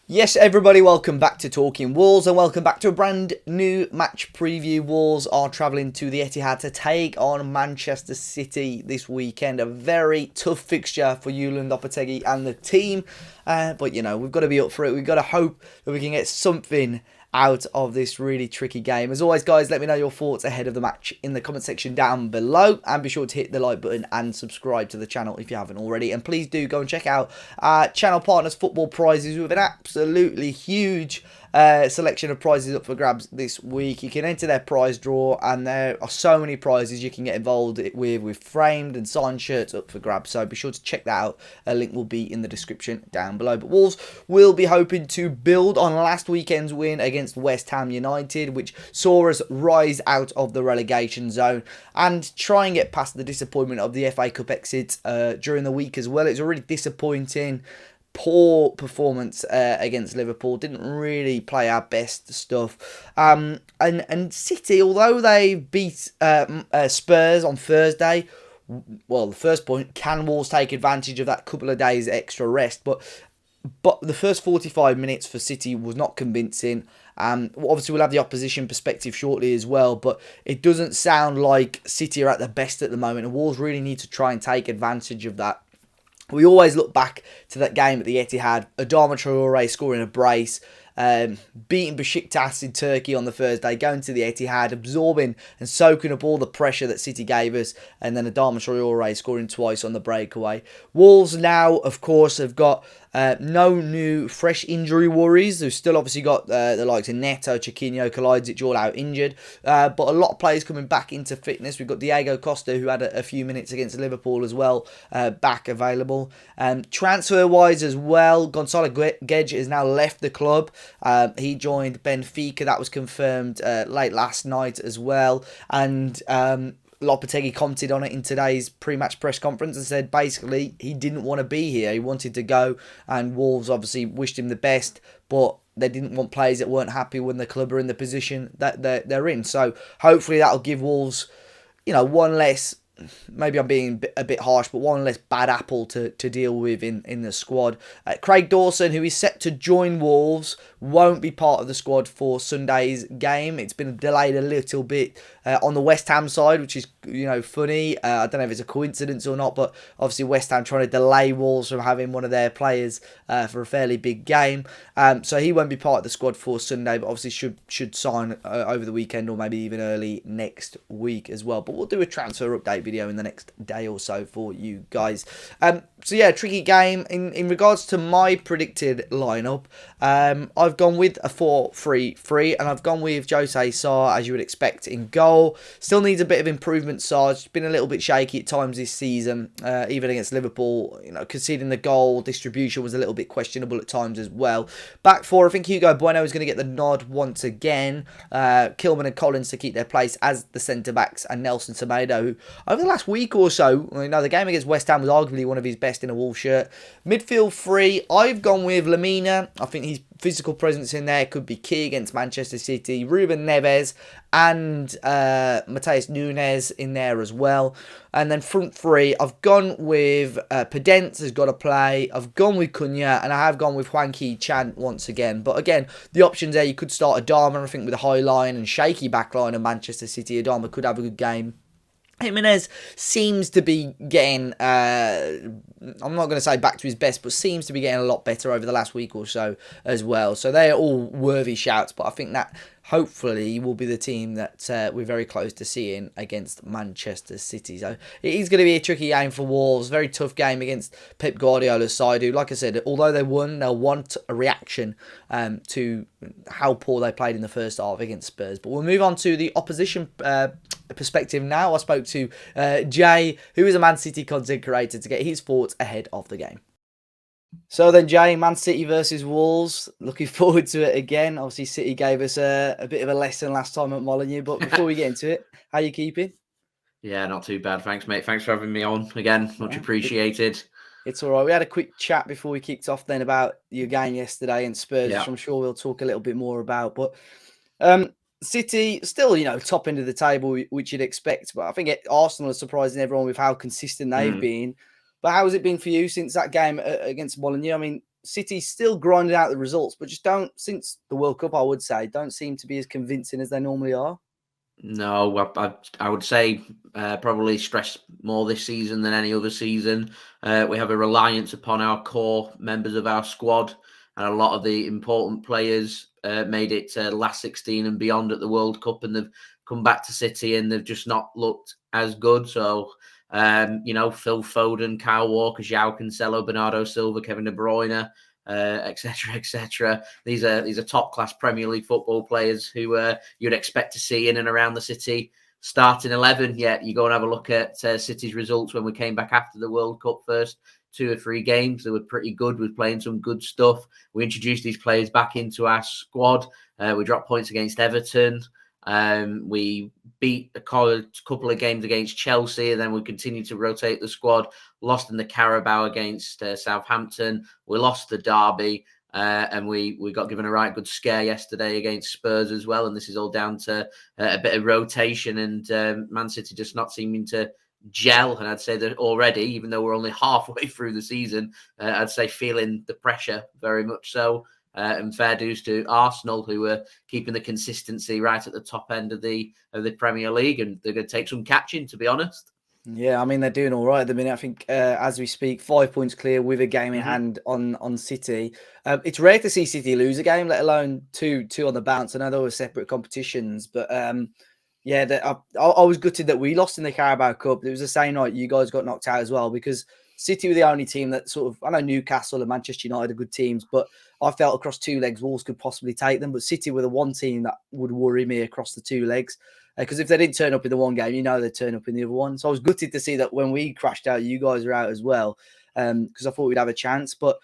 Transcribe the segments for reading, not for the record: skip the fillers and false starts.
Yes, everybody, welcome back to Talking Wolves and welcome back to a brand new match preview. Wolves are travelling to the Etihad to take on Manchester City this weekend. A very tough fixture for Julen Lopetegui and the team. But, we've got to be up for it. We've got to hope that we can get something out of this really tricky game. As always, guys, let me know your thoughts ahead of the match in the comment section down below, and be sure to hit the like button and subscribe to the channel if you haven't already. And please do go and check out our channel partners football prizes with an absolutely huge selection of prizes up for grabs this week. You can enter their prize draw, and there are so many prizes you can get involved with framed and signed shirts up for grabs, so be sure to check that out. A link will be in the description down below. But Wolves will be hoping to build on last weekend's win against West Ham United, which saw us rise out of the relegation zone, and try and get past the disappointment of the FA Cup exit during the week as well. It's a really disappointing, poor performance against Liverpool. Didn't really play our best stuff. And City, although they beat Spurs on Thursday, well, the first point, can Wolves take advantage of that couple of days extra rest? But the first 45 minutes for City was not convincing. Obviously, we'll have the opposition perspective shortly as well, but it doesn't sound like City are at their best at the moment, and Wolves really need to try and take advantage of that. We always look back to that game at the Etihad, Adama Traore scoring a brace, beating Besiktas in Turkey on the Thursday, going to the Etihad, absorbing and soaking up all the pressure that City gave us, and then Adama Traore scoring twice on the breakaway. Wolves now, of course, have got no new fresh injury worries. They've still obviously got the likes of Neto, Chiquinho, Kalajdzic all out injured, but a lot of players coming back into fitness. We've got Diego Costa, who had a few minutes against Liverpool as well, back available. Transfer-wise as well, Gonzalo Guedes has now left the club. He joined Benfica. That was confirmed late last night as well. And Lopetegui commented on it in today's pre-match press conference and said basically he didn't want to be here. He wanted to go, and Wolves obviously wished him the best, but they didn't want players that weren't happy when the club are in the position that they're in. So hopefully that'll give Wolves, one less, maybe I'm being a bit harsh, but one less bad apple to deal with in the squad. Craig Dawson, who is set to join Wolves, won't be part of the squad for Sunday's game. It's been delayed a little bit on the West Ham side, which is, funny. I don't know if it's a coincidence or not, but obviously West Ham trying to delay Wolves from having one of their players for a fairly big game. So he won't be part of the squad for Sunday, but obviously should sign over the weekend or maybe even early next week as well. But we'll do a transfer update video in the next day or so for you guys. So yeah, tricky game. In regards to my predicted lineup, I've gone with a 4-3-3, and I've gone with Jose Sarr, as you would expect, in goal. Still needs a bit of improvement, Sarr. It's been a little bit shaky at times this season, even against Liverpool. Conceding the goal, distribution was a little bit questionable at times as well. Back four, I think Hugo Bueno is going to get the nod once again. Kilman and Collins to keep their place as the centre-backs, and Nelson Semedo, who over the last week or so, the game against West Ham was arguably one of his best in a Wolves shirt. Midfield three, I've gone with Lamina. I think his physical presence in there could be key against Manchester City. Ruben Neves and Mateus Nunes in there as well. And then front three, I've gone with Pedence has got to play. I've gone with Cunha, and I have gone with Hwang Hee-chan once again. But again, the options there, you could start Adama, I think, with a high line and shaky back line of Manchester City. Adama could have a good game. Jimenez seems to be getting, I'm not going to say back to his best, but seems to be getting a lot better over the last week or so as well. So they're all worthy shouts, but I think that hopefully will be the team that we're very close to seeing against Manchester City. So it is going to be a tricky game for Wolves. Very tough game against Pep Guardiola's side, who, like I said, although they won, they'll want a reaction to how poor they played in the first half against Spurs. But we'll move on to the opposition perspective now. I spoke to Jay, who is a Man City content creator, to get his thoughts ahead of the game. So then, Jay, Man City versus Wolves. Looking forward to it again. Obviously, City gave us a bit of a lesson last time at Molineux. But before we get into it, how are you keeping? Yeah, not too bad. Thanks, mate. Thanks for having me on again. Much appreciated. It's all right. We had a quick chat before we kicked off then about your game yesterday and Spurs, which I'm sure we'll talk a little bit more about. But City still, top end of the table, which you'd expect. But I think Arsenal are surprising everyone with how consistent they've been. But how has it been for you since that game against Molineux? I mean, City still grinding out the results, but just don't, since the World Cup, I would say, don't seem to be as convincing as they normally are. No, I would say probably stress more this season than any other season. We have a reliance upon our core members of our squad, and a lot of the important players made it to last 16 and beyond at the World Cup, and they've come back to City and they've just not looked as good. So, Phil Foden, Kyle Walker, João Cancelo, Bernardo Silva, Kevin De Bruyne, etc., etc. These are top class Premier League football players who you'd expect to see in and around the City starting 11. Yet you go and have a look at City's results when we came back after the World Cup. First 2 or 3 games, they were pretty good with playing some good stuff. We introduced these players back into our squad. We dropped points against Everton. We beat a couple of games against Chelsea, and then we continued to rotate the squad. Lost in the Carabao against Southampton. We lost the derby, and we got given a right good scare yesterday against Spurs as well. And this is all down to a bit of rotation and Man City just not seeming to gel. And I'd say that already, even though we're only halfway through the season, I'd say feeling the pressure very much so. And fair dues to Arsenal, who are keeping the consistency right at the top end of the Premier League, and they're going to take some catching, to be honest. Yeah, I mean, they're doing all right at the minute. I think as we speak, 5 points clear with a game in hand on City. It's rare to see City lose a game, let alone two on the bounce. I know they were separate competitions, but I was gutted that we lost in the Carabao Cup. It was the same night you guys got knocked out as well, because City were the only team that sort of, I know Newcastle and Manchester United are good teams, but I felt across 2 legs, Wolves could possibly take them. But City were the one team that would worry me across the 2 legs. Because if they didn't turn up in the one game, they'd turn up in the other one. So I was gutted to see that when we crashed out, you guys were out as well, because I thought we'd have a chance. But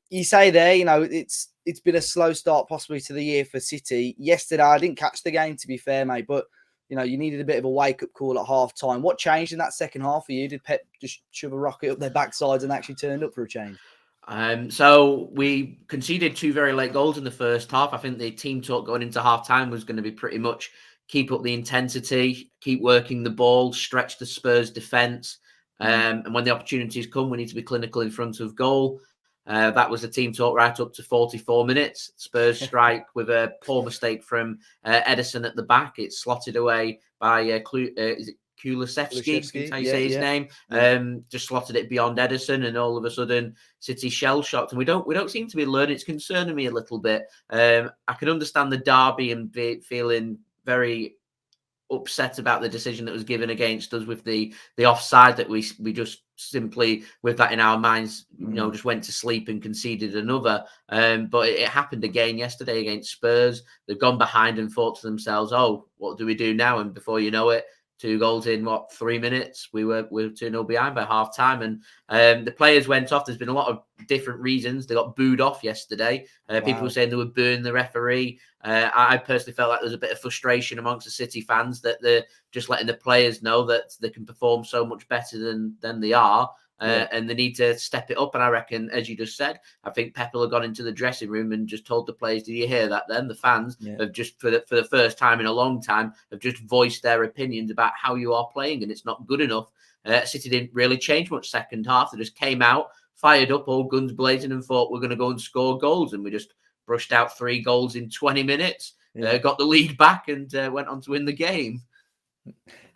you say there, it's been a slow start possibly to the year for City. Yesterday, I didn't catch the game, to be fair, mate, but you needed a bit of a wake-up call at half-time. What changed in that second half for you? Did Pep just shove a rocket up their backsides and actually turned up for a change? So we conceded 2 very late goals in the first half. I think the team talk going into half-time was going to be pretty much keep up the intensity, keep working the ball, stretch the Spurs defence. And when the opportunities come, we need to be clinical in front of goal. That was the team talk right up to 44 minutes. Spurs strike with a poor mistake from Ederson at the back. It's slotted away by is it Kulusevski? That's how you say his name. Yeah. Just slotted it beyond Ederson, and all of a sudden City shell shocked, and we don't seem to be learning. It's concerning me a little bit. I can understand the derby and feeling very upset about the decision that was given against us with the offside, that we just simply, with that in our minds, just went to sleep and conceded another. But it happened again yesterday against Spurs. They've gone behind and thought to themselves, oh, what do we do now? And before you know it, 2 goals in 3 minutes, we were 2-0 behind by half time, and the players went off. There's been a lot of different reasons. They got booed off yesterday. People were saying they would burn the referee. I personally felt like there was a bit of frustration amongst the City fans that they're just letting the players know that they can perform so much better than they are. And they need to step it up. And I reckon, as you just said, I think Pep will have gone into the dressing room and just told the players, did you hear that then? The fans have just, for the first time in a long time, have just voiced their opinions about how you are playing, and it's not good enough. City didn't really change much second half. They just came out, fired up, all guns blazing, and thought we're going to go and score goals. And we just brushed out 3 goals in 20 minutes, got the lead back, and went on to win the game.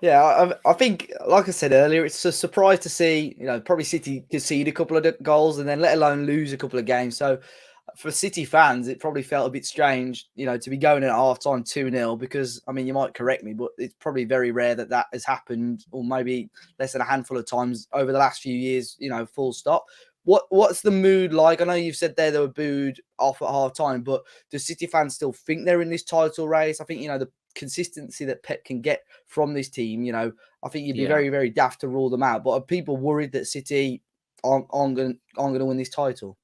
Yeah, I think, like I said earlier, it's a surprise to see, probably City concede a couple of goals and then let alone lose a couple of games. So for City fans, it probably felt a bit strange, to be going in at half-time 2-0, because, I mean, you might correct me, but it's probably very rare that has happened, or maybe less than a handful of times over the last few years, full stop. What's the mood like? I know you've said they were booed off at half-time, but do City fans still think they're in this title race? I think, the consistency that Pep can get from this team, I think you'd be very, very daft to rule them out. But are people worried that City aren't going to win this title?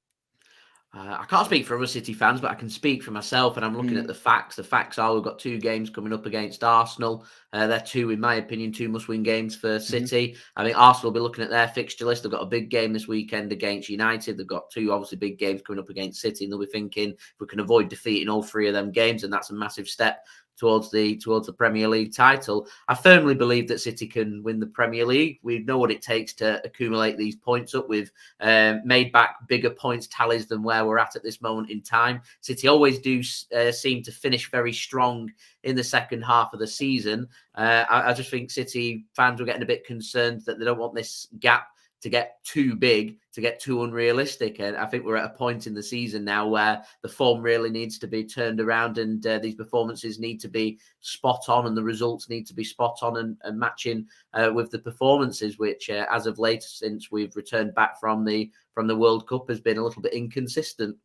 I can't speak for other City fans, but I can speak for myself, and I'm looking at the facts. The facts are we've got 2 games coming up against Arsenal. They're 2, in my opinion, 2 must-win games for City. I think Arsenal will be looking at their fixture list. They've got a big game this weekend against United. They've got 2 obviously big games coming up against City, and they'll be thinking if we can avoid defeating all 3 of them games, and that's a massive step towards the Premier League title. I firmly believe that City can win the Premier League. We know what it takes to accumulate these points up. We've made back bigger points tallies than where we're at this moment in time. City always do seem to finish very strong in the second half of the season. I just think City fans were getting a bit concerned that they don't want this gap to get too big, to get too unrealistic. And I think we're at a point in the season now where the form really needs to be turned around, and these performances need to be spot on, and the results need to be spot on and matching with the performances, which as of late, since we've returned back from the World Cup, has been a little bit inconsistent.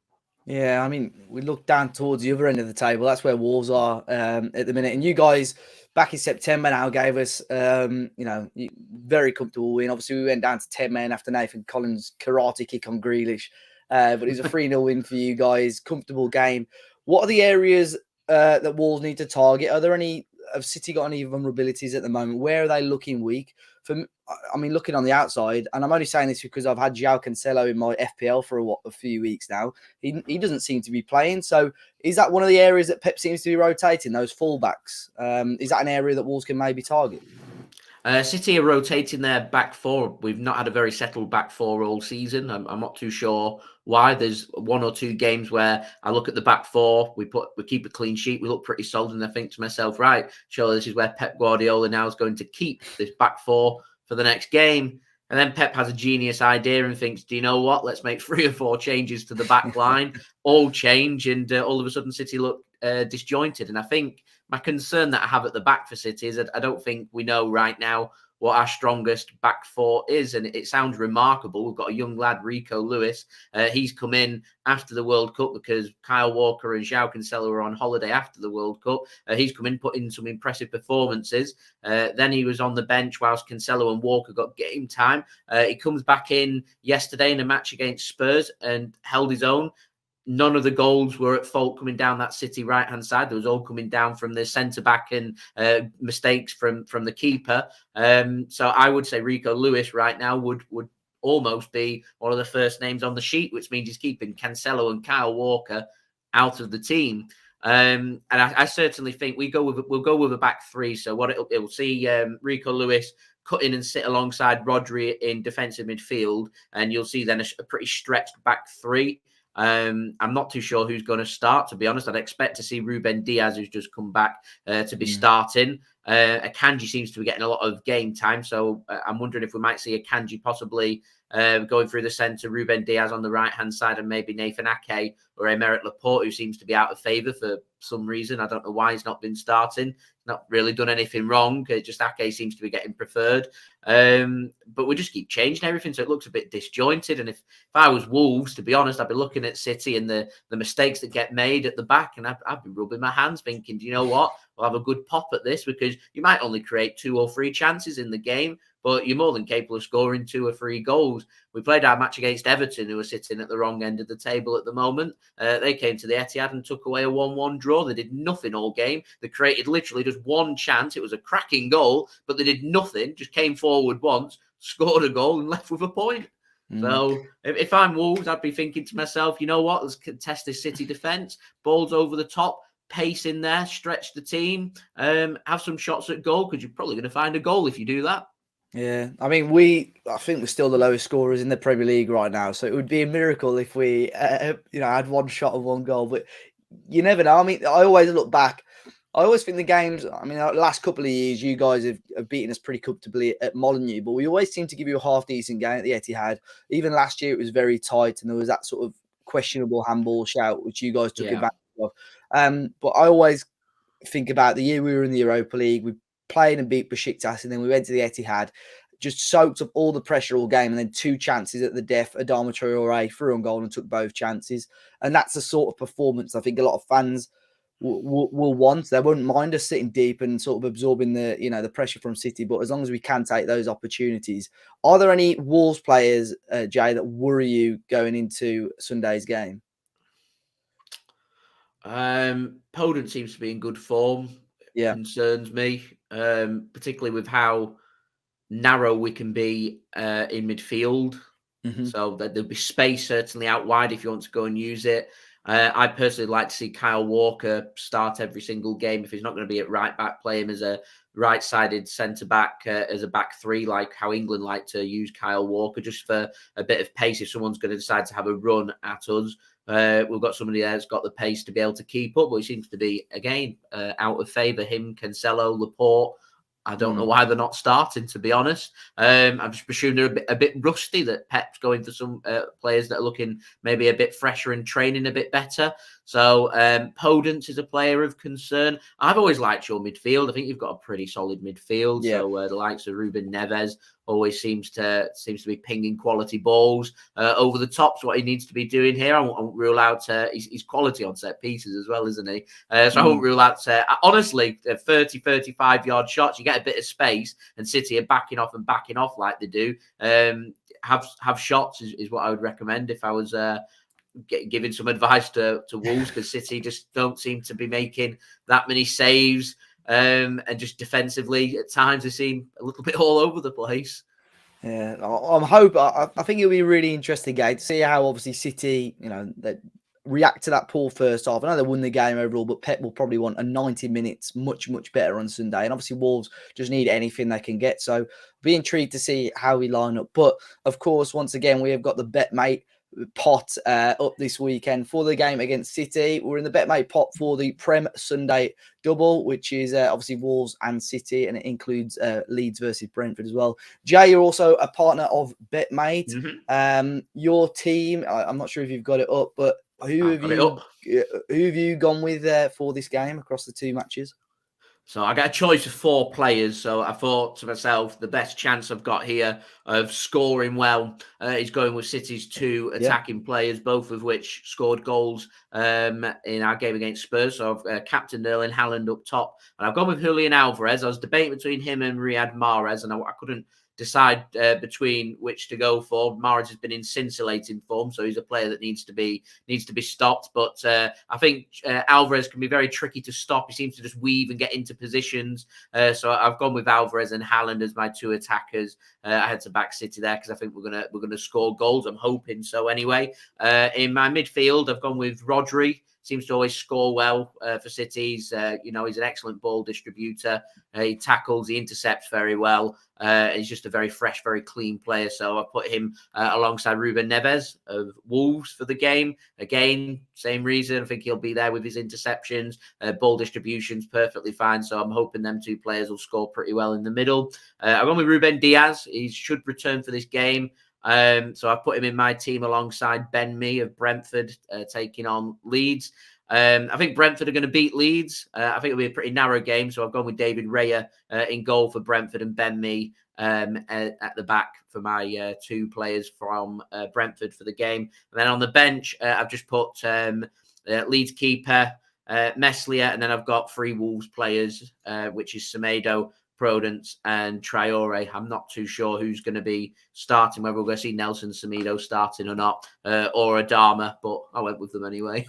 Yeah, I mean, we look down towards the other end of the table. That's where Wolves are at the minute. And you guys, back in September now, gave us, very comfortable win. Obviously, we went down to 10 men after Nathan Collins' karate kick on Grealish. But it was a 3-0 win for you guys. Comfortable game. What are the areas that Wolves need to target? Are there any, have City got any vulnerabilities at the moment? Where are they looking weak? Looking on the outside, and I'm only saying this because I've had João Cancelo in my FPL for a few weeks now. He doesn't seem to be playing. So is that one of the areas that Pep seems to be rotating, those fullbacks? Is that an area that Wolves can maybe target? City are rotating their back four. We've not had a very settled back four all season. I'm not too sure why. There's one or two games where I look at the back four, we keep a clean sheet, we look pretty solid, and I think to myself, right, surely this is where Pep Guardiola now is going to keep this back four for the next game. And then Pep has a genius idea and thinks, do you know what? Let's make 3 or 4 changes to the back line, all change, and all of a sudden City look disjointed. And I think my concern that I have at the back for City is that I don't think we know right now what our strongest back four is. And it sounds remarkable. We've got a young lad, Rico Lewis. He's come in after the World Cup because Kyle Walker and João Cancelo were on holiday after the World Cup. He's come in, put in some impressive performances. Then he was on the bench whilst Cancelo and Walker got game time. He comes back in yesterday in a match against Spurs and held his own. None of the goals were at fault coming down that City right-hand side. They was all coming down from the centre-back and mistakes from the keeper. So I would say Rico Lewis right now would almost be one of the first names on the sheet, which means he's keeping Cancelo and Kyle Walker out of the team. And I certainly think we'll go with a back three. So what it'll see Rico Lewis cut in and sit alongside Rodri in defensive midfield, and you'll see then a pretty stretched back three. I'm not too sure who's going to start, to be honest. I'd expect to see Ruben Diaz, who's just come back, to be starting. Akanji seems to be getting a lot of game time, so I'm wondering if we might see Akanji possibly going through the centre, Ruben Diaz on the right-hand side, and maybe Nathan Ake or Emerick Laporte, who seems to be out of favour for some reason. I don't know why he's not been starting. Not really done anything wrong. Just Ake seems to be getting preferred. But we just keep changing everything, so it looks a bit disjointed. And if I was Wolves, to be honest, I'd be looking at City and the mistakes that get made at the back, and I'd be rubbing my hands thinking, do you know what? We'll have a good pop at this, because you might only create 2 or 3 chances in the game, but you're more than capable of scoring 2 or 3 goals. We played our match against Everton, who are sitting at the wrong end of the table at the moment. They came to the Etihad and took away a 1-1 draw. They did nothing all game. They created literally just one chance. It was a cracking goal, but they did nothing. Just came forward once, scored a goal, and left with a point. So if I'm Wolves, I'd be thinking to myself, you know what? Let's contest this City defence. Balls over the top, pace in there, stretch the team, have some shots at goal, because you're probably going to find a goal if you do that. Yeah, I think we're still the lowest scorers in the Premier League right now. So it would be a miracle if we, had one shot of 1 goal. But you never know. I mean, I always look back. I always think the games. I mean, the last couple of years, you guys have beaten us pretty comfortably at Molineux, but we always seem to give you a half decent game at the Etihad. Even last year, it was very tight, and there was that sort of questionable handball shout, which you guys took advantage of. But I always think about the year we were in the Europa League. We played and beat Besiktas, and then we went to the Etihad, just soaked up all the pressure all game, and then 2 chances at the death. Adama Traore threw on goal and took both chances, and that's the sort of performance I think a lot of fans will want. They wouldn't mind us sitting deep and sort of absorbing the pressure from City, but as long as we can take those opportunities. Are there any Wolves players, Jay, that worry you going into Sunday's game? Podence seems to be in good form. Yeah. Concerns me, particularly with how narrow we can be in midfield. So that there'll be space certainly out wide if you want to go and use it. I personally like to see Kyle Walker start every single game. If he's not going to be at right back, play him as a right-sided centre-back, as a back three, like how England like to use Kyle Walker, just for a bit of pace if someone's going to decide to have a run at us. We've got somebody there that's got the pace to be able to keep up, but he seems to be, again, out of favour. Him, Cancelo, Laporte. I don't know why they're not starting, to be honest. I'm just presuming they're a bit rusty, that Pep's going for some players that are looking maybe a bit fresher and training a bit better. So Podence is a player of concern. I've always liked your midfield. I think you've got a pretty solid midfield. Yeah. So the likes of Ruben Neves always seems to be pinging quality balls over the top. So what he needs to be doing here, I won't rule out he's quality on set pieces as well, isn't he? So I won't rule out honestly 30, 35-yard shots. You get a bit of space, and City are backing off like they do. Have shots is what I would recommend if I was giving some advice to Wolves, because City just don't seem to be making that many saves. And just defensively, at times, they seem a little bit all over the place. Yeah, I think it'll be a really interesting game to see how obviously City, they react to that poor first half. I know they won the game overall, but Pep will probably want a 90 minutes much, much better on Sunday. And obviously Wolves just need anything they can get. So be intrigued to see how we line up. But of course, once again, we have got the Betmate pot up this weekend for the game against City. We're in the Betmate pot for the Prem Sunday double, which is obviously Wolves and City, and it includes Leeds versus Brentford as well. Jay, you're also a partner of Betmate. Your team, I'm not sure if you've got it up, but who have you gone with for this game across the two matches? So I got a choice of 4 players. So I thought to myself, the best chance I've got here of scoring well is going with City's 2 attacking players, both of which scored goals in our game against Spurs. So I've captained Erling Haaland up top, and I've gone with Julian Alvarez. I was debating between him and Riyad Mahrez, and I couldn't decide between which to go for. Mahrez has been in scintillating form, so he's a player that needs to be stopped. But I think Alvarez can be very tricky to stop. He seems to just weave and get into positions. So I've gone with Alvarez and Haaland as my 2 attackers. I had to back City there because I think we're gonna score goals. I'm hoping so anyway. In my midfield, I've gone with Rodri. Seems to always score well for City. He's an excellent ball distributor. He tackles, he intercepts very well. He's just a very fresh, very clean player. So I put him alongside Ruben Neves of Wolves for the game. Again, same reason. I think he'll be there with his interceptions. Ball distribution's perfectly fine. So I'm hoping them 2 players will score pretty well in the middle. I've gone with Ruben Diaz. He should return for this game. So I put him in my team alongside Ben Mee of Brentford, taking on Leeds. I think Brentford are going to beat Leeds. I think it'll be a pretty narrow game. So I've gone with David Raya in goal for Brentford, and Ben Mee at the back for my 2 players from Brentford for the game. And then on the bench, I've just put Leeds keeper, Meslier, and then I've got 3 Wolves players, which is Semedo, Podence, and Traore. I'm not too sure who's going to be starting, whether we're going to see Nelson Semedo starting or not, or Adama, but I went with them anyway.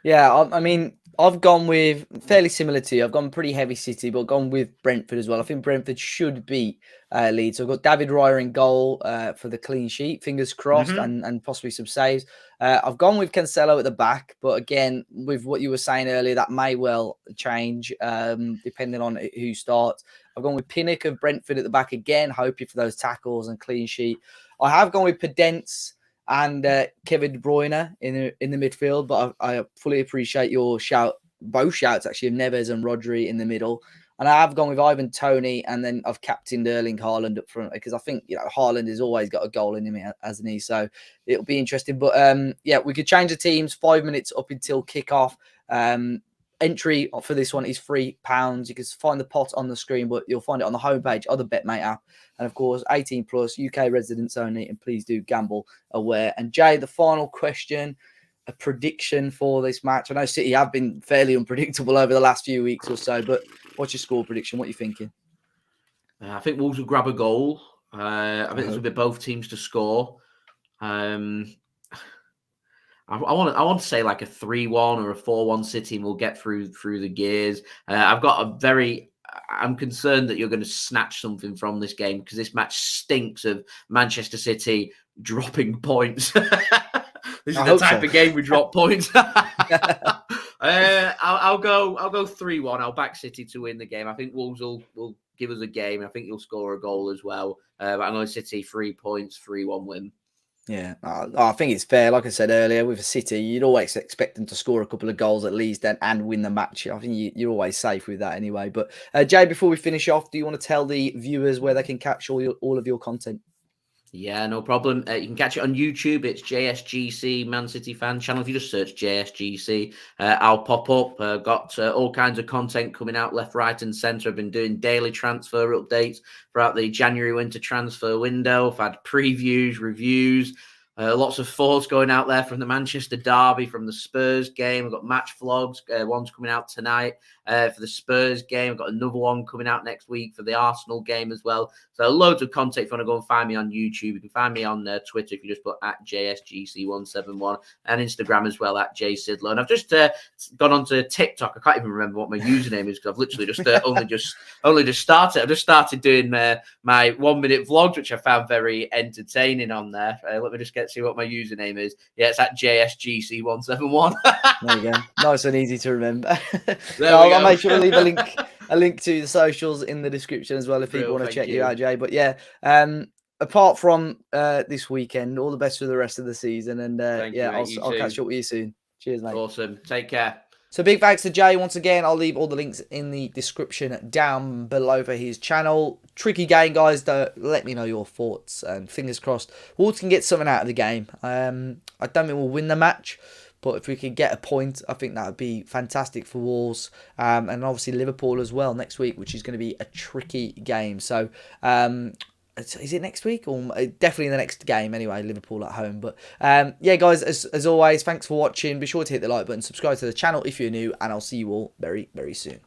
Yeah, I mean, I've gone with fairly similar to you. I've gone pretty heavy City, but gone with Brentford as well. I think Brentford should beat Leeds. So I've got David Raya in goal for the clean sheet, fingers crossed, and possibly some saves. I've gone with Cancelo at the back, but again, with what you were saying earlier, that may well change depending on who starts. I've gone with Pinnock of Brentford at the back again, hoping for those tackles and clean sheet. I have gone with Podence and Kevin De Bruyne in the midfield, but I fully appreciate your both shouts actually, of Neves and Rodri in the middle. And I have gone with Ivan Toney, and then I've captained Erling Haaland up front because I think Haaland has always got a goal in him, hasn't he? So it'll be interesting. But we could change the teams 5 minutes up until kickoff. Entry for this one is £3. You can find the pot on the screen, but you'll find it on the homepage of the Betmate app. And of course, 18 plus, UK residents only, and please do gamble aware. And Jay, the final question, a prediction for this match. I know City have been fairly unpredictable over the last few weeks or so, but what's your score prediction? What are you thinking? I think Wolves will grab a goal. I think this will be both teams to score. I want to say like a 3-1 or a 4-1 City, and we'll get through the gears. I've got a very I'm concerned that you're going to snatch something from this game, because this match stinks of Manchester City dropping points. This is the type of game we drop points. I'll go 3-1. I'll back City to win the game. I think Wolves will give us a game. I think you'll score a goal as well. But I'm going City 3 points, 3-1 win. Yeah, I think it's fair. Like I said earlier, with a City, you'd always expect them to score a couple of goals at least and win the match. I think you're always safe with that anyway. But Jay, before we finish off, do you want to tell the viewers where they can catch all of your content? Yeah, no problem. You can catch it on YouTube. It's JSGC Man City Fan Channel. If you just search JSGC, I'll pop up. Got all kinds of content coming out left, right, and centre. I've been doing daily transfer updates throughout the January winter transfer window. I've had previews, reviews. Lots of thoughts going out there from the Manchester derby, from the Spurs game. I've got match vlogs. One's coming out tonight for the Spurs game. I've got another one coming out next week for the Arsenal game as well. So loads of content. If you want to go and find me on YouTube, you can find me on Twitter if you just put @JSGC171, and Instagram as well @JSidlow. And I've just gone onto TikTok. I can't even remember what my username is, because I've literally just only just started. I've just started doing my 1-minute vlogs, which I found very entertaining on there. Let me just see what my username is. Yeah, it's @JSGC171. There you go. Nice and easy to remember. I'll make sure to leave a link to the socials in the description as well if people want to check you out, Jay. But yeah, apart from this weekend, all the best for the rest of the season. And I'll catch up with you soon. Cheers, mate. Awesome. Take care. So big thanks to Jay once again. I'll leave all the links in the description down below for his channel. Tricky game, guys. Let me know your thoughts, and fingers crossed Wolves can get something out of the game. I don't think we'll win the match, but if we could get a point, I think that would be fantastic for Wolves. And obviously Liverpool as well next week, which is going to be a tricky game. So is it next week? Or definitely the next game anyway, Liverpool at home. But yeah, guys, as always, thanks for watching. Be sure to hit the like button, subscribe to the channel if you're new, and I'll see you all very, very soon.